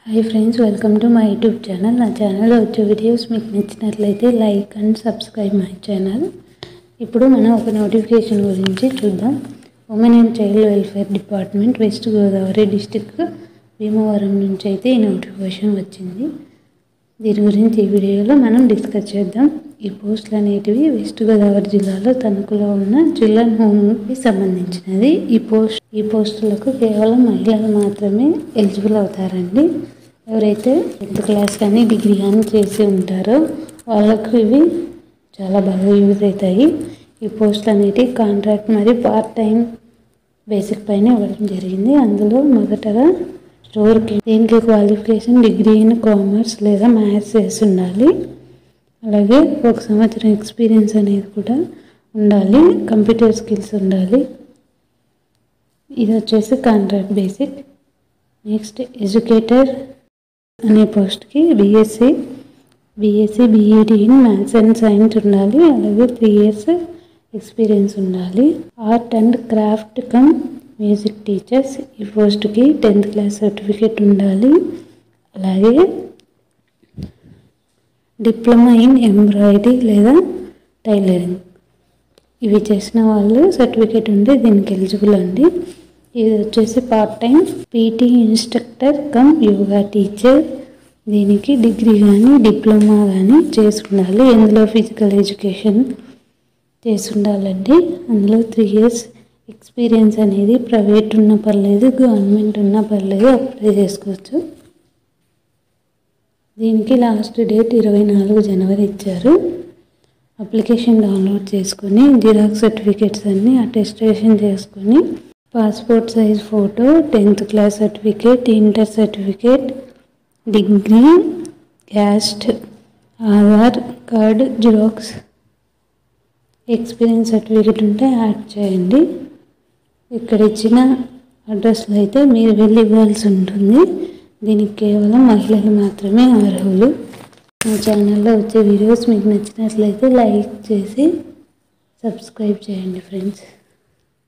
High friends welcome to my YouTube channel ना channel వచ్చే videos మీకు నచ్చినట్లయితే like and subscribe my channel. ఇప్పుడు మనం ఒక నోటిఫికేషన్ గురించి చూద్దాం। Women and child welfare department west Godavari district Bhimavaram నుంచి అయితే ఈ నోటిఫికేషన్ వచ్చింది। దీని గురించి ఈ వీడియోలో మనం డిస్కస్ చేద్దాం। ఈ పోస్టులు అనేటివి వెస్ట్ గోదావరి జిల్లాలో తణుకులో ఉన్న చిల్డ్రన్ హోమ్కి సంబంధించినది। ఈ పోస్టులకు కేవలం మహిళలు మాత్రమే ఎలిజిబుల్ అవుతారండి। ఎవరైతే 10th క్లాస్ కానీ డిగ్రీ కానీ చేసి ఉంటారో వాళ్ళకు ఇవి చాలా బాగా యూజ్ అవుతాయి। ఈ పోస్టులు అనేవి కాంట్రాక్ట్ మరియు పార్ట్ టైం బేసిక్ పైన ఇవ్వడం జరిగింది। అందులో మొదటగా స్టోర్కి దీనికి క్వాలిఫికేషన్ డిగ్రీ ఇన్ కామర్స్ లేదా మ్యాథ్స్ చేసి ఉండాలి। అలాగే 1 సంవత్సరం ఎక్స్పీరియన్స్ అనేది కూడా ఉండాలి, కంప్యూటర్ స్కిల్స్ ఉండాలి। ఇది వచ్చేసి కాంట్రాక్ట్ బేసిక్। నెక్స్ట్ ఎడ్యుకేటర్ అనే పోస్ట్కి BSc BEd in maths and science ఉండాలి। అలాగే 3 years ఎక్స్పీరియన్స్ ఉండాలి। Art and craft cum music teachers ఈ పోస్ట్కి 10th క్లాస్ సర్టిఫికేట్ ఉండాలి। అలాగే డిప్లొమా ఇన్ ఎంబ్రాయిడరీ లేదా టైలరింగ్ ఇవి చేసిన వాళ్ళు సర్టిఫికేట్ ఉంటే దీనికి ఎలిజిబుల్ అండి। ఇది వచ్చేసి part time PT instructor come yoga teacher, దీనికి డిగ్రీ కానీ డిప్లొమా కానీ చేసి ఉండాలి। ఇందులో ఫిజికల్ ఎడ్యుకేషన్ చేసి ఉండాలండి। అందులో 3 years ఎక్స్పీరియన్స్ అనేది ప్రైవేట్ ఉన్న పర్లేదు, గవర్నమెంట్ ఉన్న పర్లేదు, అప్లై చేసుకోవచ్చు। దీనికి లాస్ట్ డేట్ 24 జనవరి ఇచ్చారు। అప్లికేషన్ డౌన్లోడ్ చేసుకొని జిరాక్స్ సర్టిఫికేట్స్ అన్నీ అటెస్టేషన్ చేసుకొని passport size photo, 10th class certificate, inter certificate, degree, caste, Aadhaar card xerox, experience certificate ఉంటే యాడ్ చేయండి। ఇక్కడ ఇచ్చిన అడ్రస్లో అయితే మీరు వెళ్ళి ఇవ్వాల్సి ఉంటుంది। దీనికి కేవలం మహిళలు మాత్రమే అర్హులు। మా ఛానల్లో వచ్చే వీడియోస్ మీకు నచ్చినట్లయితే లైక్ చేసి సబ్స్క్రైబ్ చేయండి ఫ్రెండ్స్।